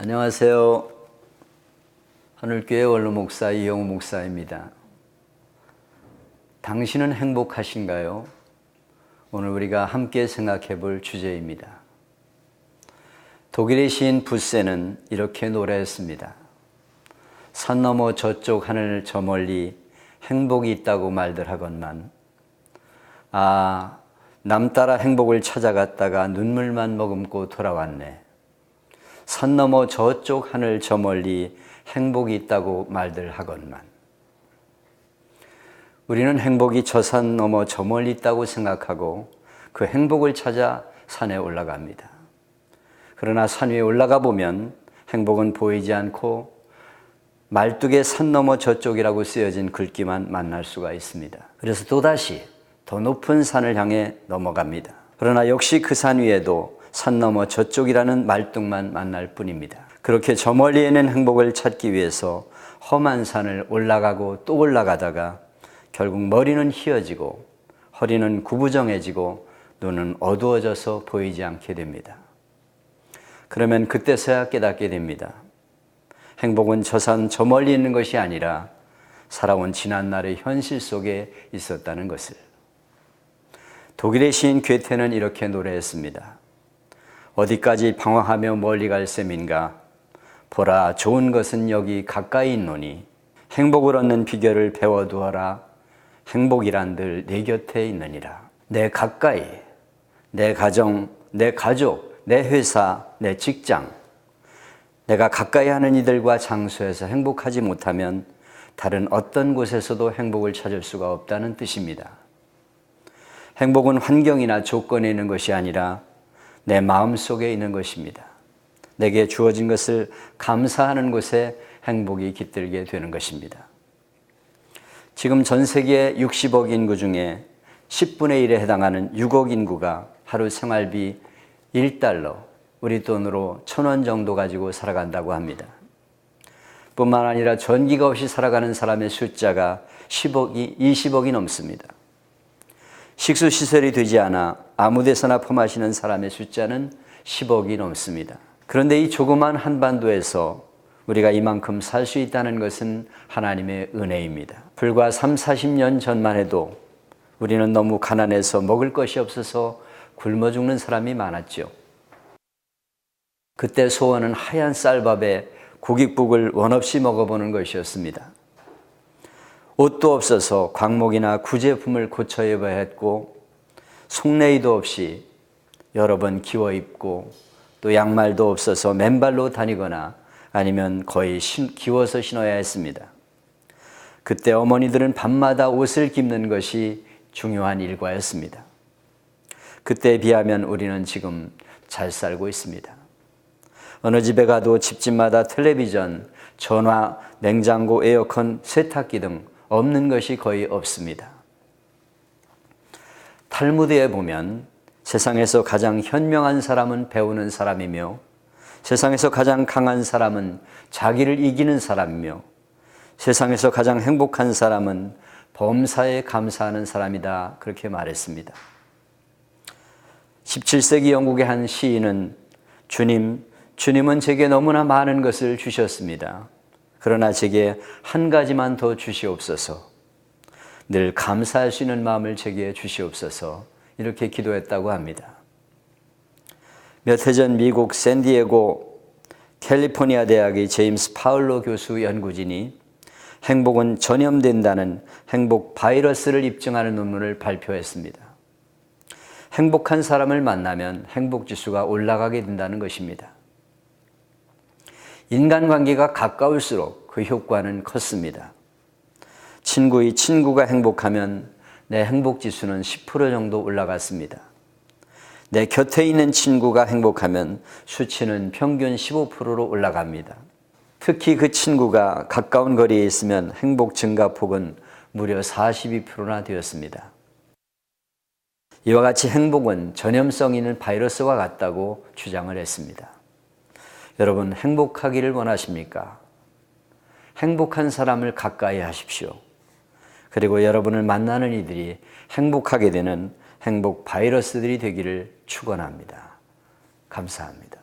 안녕하세요. 하늘교회 원로 목사 이영우 목사입니다. 당신은 행복하신가요? 오늘 우리가 함께 생각해 볼 주제입니다. 독일의 시인 부세는 이렇게 노래했습니다. 산 너머 저쪽 하늘 저 멀리 행복이 있다고 말들 하건만, 남 따라 행복을 찾아갔다가 눈물만 머금고 돌아왔네. 산 너머 저쪽 하늘 저 멀리 행복이 있다고 말들 하건만. 우리는 행복이 저 산 너머 저 멀리 있다고 생각하고 그 행복을 찾아 산에 올라갑니다. 그러나 산 위에 올라가 보면 행복은 보이지 않고 말뚝에 산 너머 저쪽이라고 쓰여진 글귀만 만날 수가 있습니다. 그래서 또다시 더 높은 산을 향해 넘어갑니다. 그러나 역시 그 산 위에도 산 너머 저쪽이라는 말뚝만 만날 뿐입니다. 그렇게 저 멀리에 있는 행복을 찾기 위해서 험한 산을 올라가고 또 올라가다가 결국 머리는 휘어지고 허리는 구부정해지고 눈은 어두워져서 보이지 않게 됩니다. 그러면 그때서야 깨닫게 됩니다. 행복은 저 산 저 멀리 있는 것이 아니라 살아온 지난날의 현실 속에 있었다는 것을. 독일의 시인 괴테는 이렇게 노래했습니다. 어디까지 방황하며 멀리 갈 셈인가? 보라, 좋은 것은 여기 가까이 있노니 행복을 얻는 비결을 배워두어라. 행복이란 늘 내 곁에 있느니라. 내 가까이, 내 가정, 내 가족, 내 회사, 내 직장, 내가 가까이 하는 이들과 장소에서 행복하지 못하면 다른 어떤 곳에서도 행복을 찾을 수가 없다는 뜻입니다. 행복은 환경이나 조건에 있는 것이 아니라 내 마음 속에 있는 것입니다. 내게 주어진 것을 감사하는 곳에 행복이 깃들게 되는 것입니다. 지금 전 세계 60억 인구 중에 10분의 1에 해당하는 6억 인구가 하루 생활비 1달러, 우리 돈으로 1,000원 정도 가지고 살아간다고 합니다. 뿐만 아니라 전기가 없이 살아가는 사람의 숫자가 20억이 넘습니다. 식수시설이 되지 않아 아무 데서나 포마시는 사람의 숫자는 10억이 넘습니다. 그런데 이 조그만 한반도에서 우리가 이만큼 살 수 있다는 것은 하나님의 은혜입니다. 불과 30-40년 전만 해도 우리는 너무 가난해서 먹을 것이 없어서 굶어 죽는 사람이 많았죠. 그때 소원은 하얀 쌀밥에 고깃국을 원 없이 먹어보는 것이었습니다. 옷도 없어서 광목이나 구제품을 고쳐 입어야 했고, 속내의도 없이 여러 번 기워 입고, 또 양말도 없어서 맨발로 다니거나 아니면 거의 기워서 신어야 했습니다. 그때 어머니들은 밤마다 옷을 깁는 것이 중요한 일과였습니다. 그때에 비하면 우리는 지금 잘 살고 있습니다. 어느 집에 가도 집집마다 텔레비전, 전화, 냉장고, 에어컨, 세탁기 등 없는 것이 거의 없습니다. 탈무드에 보면 세상에서 가장 현명한 사람은 배우는 사람이며 세상에서 가장 강한 사람은 자기를 이기는 사람이며 세상에서 가장 행복한 사람은 범사에 감사하는 사람이다, 그렇게 말했습니다. 17세기 영국의 한 시인은 주님은 제게 너무나 많은 것을 주셨습니다. 그러나 제게 한 가지만 더 주시옵소서. 늘 감사할 수 있는 마음을 제게 주시옵소서. 이렇게 기도했다고 합니다. 몇 해 전 미국 샌디에고 캘리포니아 대학의 제임스 파울로 교수 연구진이 행복은 전염된다는 행복 바이러스를 입증하는 논문을 발표했습니다. 행복한 사람을 만나면 행복 지수가 올라가게 된다는 것입니다. 인간관계가 가까울수록 그 효과는 컸습니다. 친구의 친구가 행복하면 내 행복지수는 10% 정도 올라갔습니다. 내 곁에 있는 친구가 행복하면 수치는 평균 15%로 올라갑니다. 특히 그 친구가 가까운 거리에 있으면 행복 증가폭은 무려 42%나 되었습니다. 이와 같이 행복은 전염성 있는 바이러스와 같다고 주장을 했습니다. 여러분, 행복하기를 원하십니까? 행복한 사람을 가까이 하십시오. 그리고 여러분을 만나는 이들이 행복하게 되는 행복 바이러스들이 되기를 축원합니다. 감사합니다.